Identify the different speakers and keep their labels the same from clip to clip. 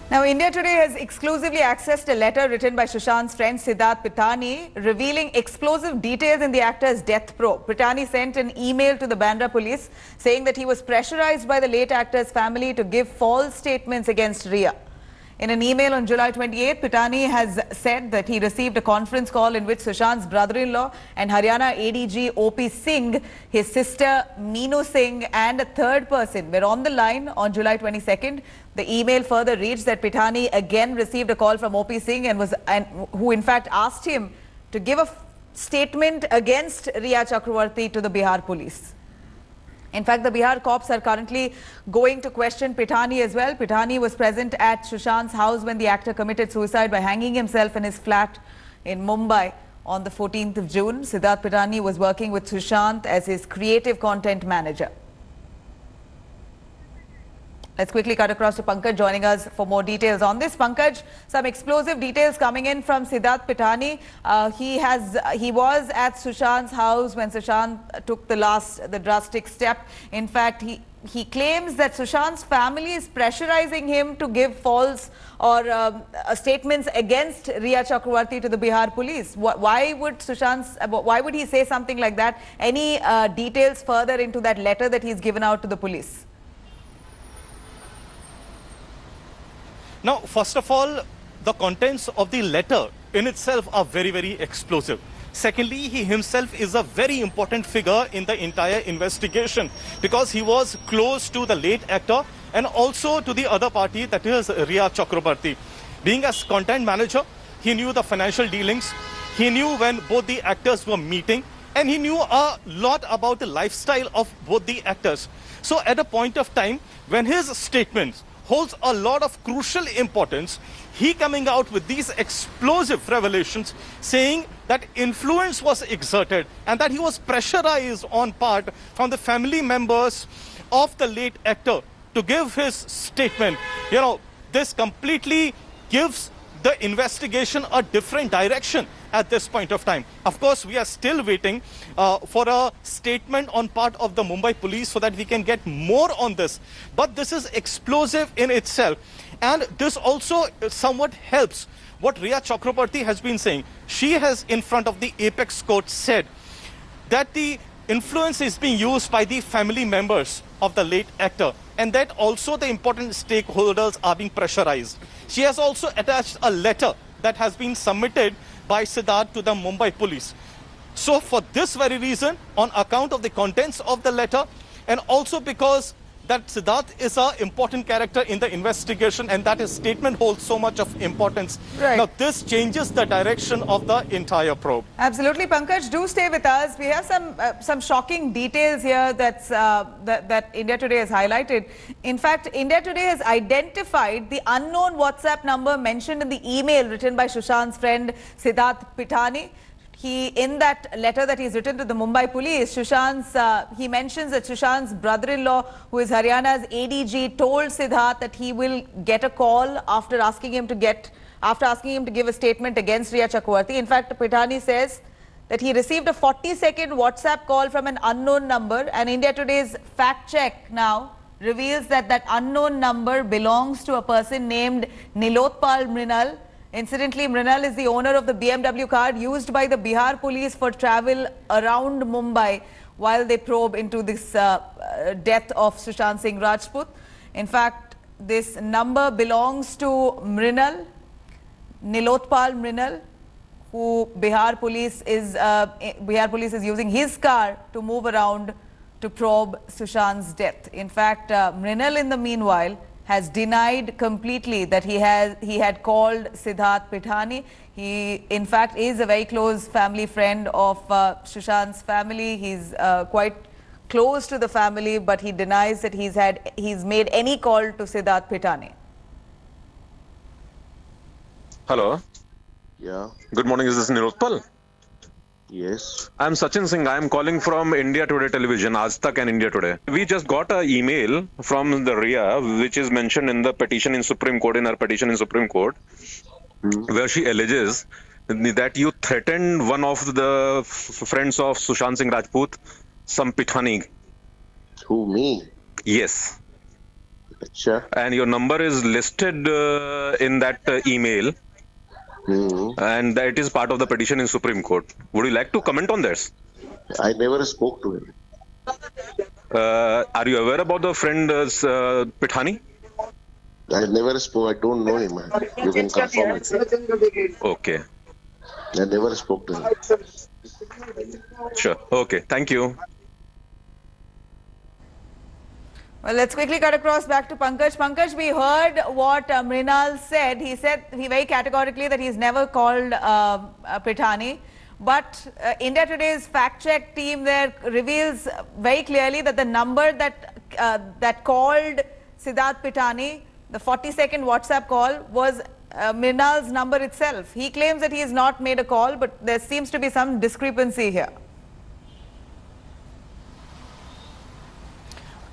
Speaker 1: Now, India Today has exclusively accessed a letter written by Sushant's friend Siddharth Pitani revealing explosive details in the actor's death probe. Pitani sent an email to the Bandra police saying that he was pressurized by the late actor's family to give false statements against Riya. In an email on July 28, Pitani has said that he received a conference call in which Sushant's brother-in-law and Haryana ADG OP Singh, his sister Meenu Singh and a third person were on the line on July 22nd. The email further reads that Pitani again received a call from OP Singh and who in fact asked him to give a statement against Riya Chakravarti to the Bihar police. In fact, the Bihar cops are currently going to question Pitani as well. Pitani was present at Sushant's house when the actor committed suicide by hanging himself in his flat in Mumbai on the 14th of June. Siddharth Pitani was working with Sushant as his creative content manager. Let's quickly cut across to Pankaj joining us for more details on this. Pankaj, some explosive details coming in from Siddharth Pitani. He was at Sushant's house when Sushant took the drastic step. In fact, he claims that Sushant's family is pressurizing him to give false or statements against Riya Chakravarti to the Bihar police. Why would he say something like that? Any details further into that letter that he's given out to the police?
Speaker 2: Now, first of all, the contents of the letter in itself are very, very explosive. Secondly, he himself is a very important figure in the entire investigation because he was close to the late actor and also to the other party, that is Riya Chakrabarti. Being as content manager, he knew the financial dealings, he knew when both the actors were meeting, and he knew a lot about the lifestyle of both the actors. So at a point of time when his statements holds a lot of crucial importance, he coming out with these explosive revelations saying that influence was exerted and that he was pressurized on part from the family members of the late actor to give his statement. You know, this completely gives the investigation a different direction at this point of time. Of course, we are still waiting for a statement on part of the Mumbai police so that we can get more on this. But this is explosive in itself. And this also somewhat helps what Riya Chakrabarti has been saying. She has, in front of the Apex Court, said that the influence is being used by the family members of the late actor and that also the important stakeholders are being pressurized. She has also attached a letter that has been submitted by Siddharth to the Mumbai police. So for this very reason, on account of the contents of the letter and also because that Siddharth is an important character in the investigation and that his statement holds so much of importance.
Speaker 1: Right.
Speaker 2: Now this changes the direction of the entire probe.
Speaker 1: Absolutely, Pankaj, do stay with us. We have some shocking details here that India Today has highlighted. In fact, India Today has identified the unknown WhatsApp number mentioned in the email written by Sushant's friend Siddharth Pitani. In that letter that he's written to the Mumbai police, he mentions that Sushant's brother-in-law, who is Haryana's ADG, told Siddharth that he will get a call after asking him to give a statement against Riya Chakravarti. In fact, Pitani says that he received a 40-second WhatsApp call from an unknown number, and India Today's fact check now reveals that that unknown number belongs to a person named Nilotpal Mrinal. Incidentally, Mrinal is the owner of the BMW car used by the Bihar police for travel around Mumbai while they probe into this death of Sushant Singh Rajput. In fact, this number belongs to Mrinal, Nilotpal Mrinal, who Bihar police is using his car to move around to probe Sushant's death. In fact, Mrinal in the meanwhile has denied completely that he had called Siddharth Pitani. He, in fact, is a very close family friend of Sushant's family. He's quite close to the family, but he denies that he's made any call to Siddharth Pitani.
Speaker 3: Hello.
Speaker 4: Yeah.
Speaker 3: Good morning. Is this Nilotpal?
Speaker 4: Yes.
Speaker 3: I'm Sachin Singh. I'm calling from India Today Television, Aaj Tak and India Today. We just got an email from the Riya, which is mentioned in the petition in Supreme Court, in her petition in Supreme Court, where she alleges that you threatened one of the friends of Sushant Singh Rajput, some Pitani.
Speaker 4: Who, me?
Speaker 3: Yes.
Speaker 4: Acha.
Speaker 3: and your number is listed in that email, and that it is part of the petition in Supreme Court. Would you like to comment on this?
Speaker 4: I never spoke to him.
Speaker 3: Are you aware about the friend Pithani?
Speaker 4: I never spoke. I don't know him. You can confirm it.
Speaker 3: Okay,
Speaker 4: I never spoke to him.
Speaker 3: sure. Okay, thank you.
Speaker 1: Well, let's quickly cut across back to Pankaj. Pankaj, we heard what Mrinal said. He said very categorically that he's never called Pithani. But India Today's fact-check team there reveals very clearly that the number that called Siddharth Pithani, the 40-second WhatsApp call, was Mrinal's number itself. He claims that he has not made a call, but there seems to be some discrepancy here.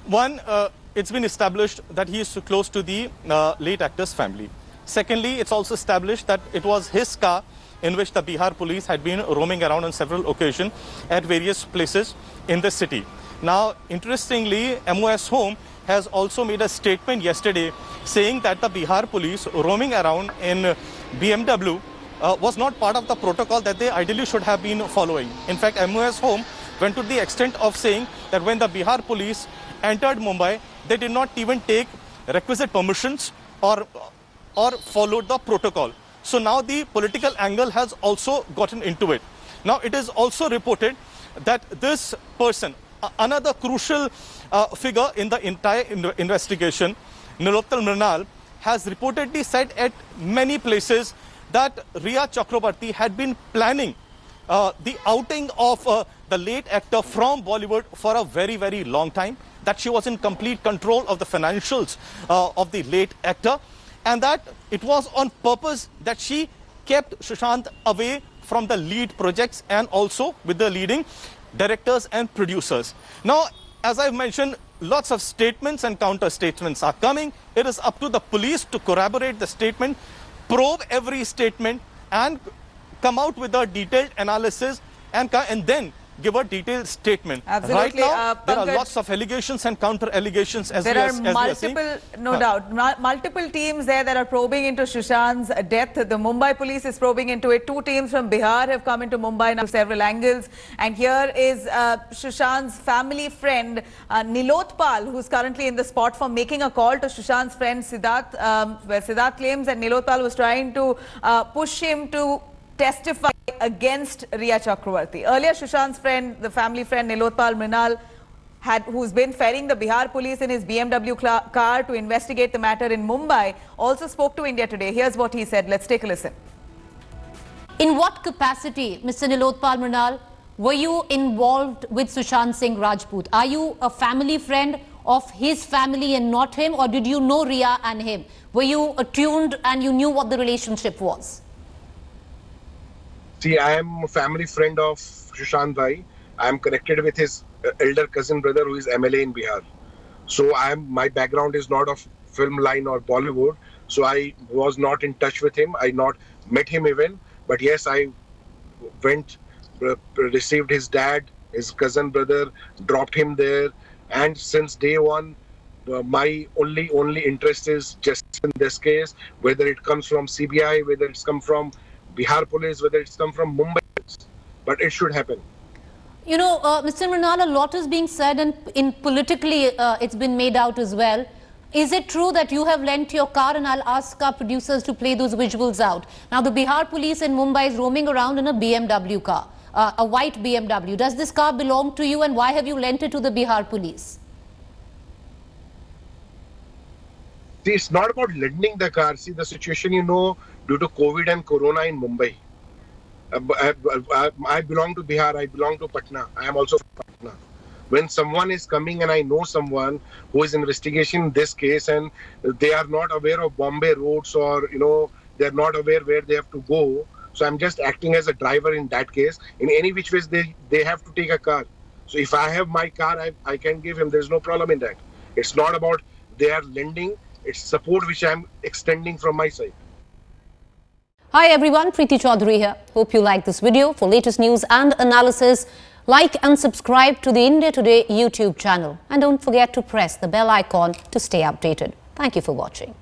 Speaker 2: One, it's been established that he is close to the late actor's family. Secondly, it's also established that it was his car in which the Bihar police had been roaming around on several occasions at various places in the city. Now, interestingly, MOS Home has also made a statement yesterday saying that the Bihar police roaming around in BMW was not part of the protocol that they ideally should have been following. In fact, MOS Home went to the extent of saying that when the Bihar police entered Mumbai, they did not even take requisite permissions or followed the protocol. So now the political angle has also gotten into it. Now it is also reported that this person, another crucial figure in the entire investigation, Nilottam Mrinal, has reportedly said at many places that Riya Chakrabarti had been planning the outing of the late actor from Bollywood for a very, very long time, that she was in complete control of the financials of the late actor, and that it was on purpose that she kept Sushant away from the lead projects and also with the leading directors and producers. Now, as I've mentioned, lots of statements and counter statements are coming. It is up to the police to corroborate the statement, probe every statement and come out with a detailed analysis and then give a detailed statement.
Speaker 1: Absolutely.
Speaker 2: Right now, there are
Speaker 1: Pankaj,
Speaker 2: lots of allegations and counter allegations as
Speaker 1: there
Speaker 2: we
Speaker 1: are
Speaker 2: as we are seeing.
Speaker 1: no doubt, multiple teams there that are probing into Sushant's death. The Mumbai police is probing into it. 2 teams from Bihar have come into Mumbai now, several angles. And here is Sushant's family friend, Nilotpal, who's currently in the spot for making a call to Sushant's friend Siddharth, where Siddharth claims that Nilotpal was trying to push him to testify against Riya Chakrabarti. Earlier, Sushant's friend, the family friend Nilotpal Mrinal, who's been ferrying the Bihar police in his BMW car to investigate the matter in Mumbai, also spoke to India Today. Here's what he said. Let's take a listen.
Speaker 5: In what capacity, Mr. Nilotpal Mrinal, were you involved with Sushant Singh Rajput? Are you a family friend of his family and not him, or did you know Riya and him? Were you attuned and you knew what the relationship was?
Speaker 6: See, I am a family friend of Sushant Bhai. I am connected with his elder cousin brother who is MLA in Bihar. So my background is not of film line or Bollywood. So I was not in touch with him. I not met him even. But yes, I went, received his dad, his cousin brother, dropped him there. And since day one, my only interest is just in this case, whether it comes from CBI, whether it's come from Bihar police, whether it's come from Mumbai, but it should happen.
Speaker 5: You know, Mr. Mrinal, a lot is being said and politically it's been made out as well. Is it true that you have lent your car, and I'll ask our producers to play those visuals out. Now, the Bihar police in Mumbai is roaming around in a BMW car, a white BMW. Does this car belong to you, and why have you lent it to the Bihar police?
Speaker 6: See, it's not about lending the car. See, the situation, due to COVID and Corona in Mumbai. I belong to Bihar, I belong to Patna. I am also from Patna. When someone is coming and I know someone who is investigation this case and they are not aware of Bombay roads or, they are not aware where they have to go. So I'm just acting as a driver in that case. In any which ways, they have to take a car. So if I have my car, I can give him. There's no problem in that. It's not about they are lending. It's support which I'm extending from my side.
Speaker 5: Hi everyone, Preeti Chaudhary here. Hope you like this video. For latest news and analysis, Like and subscribe to the India Today YouTube channel. And don't forget to press the bell icon to stay updated. Thank you for watching.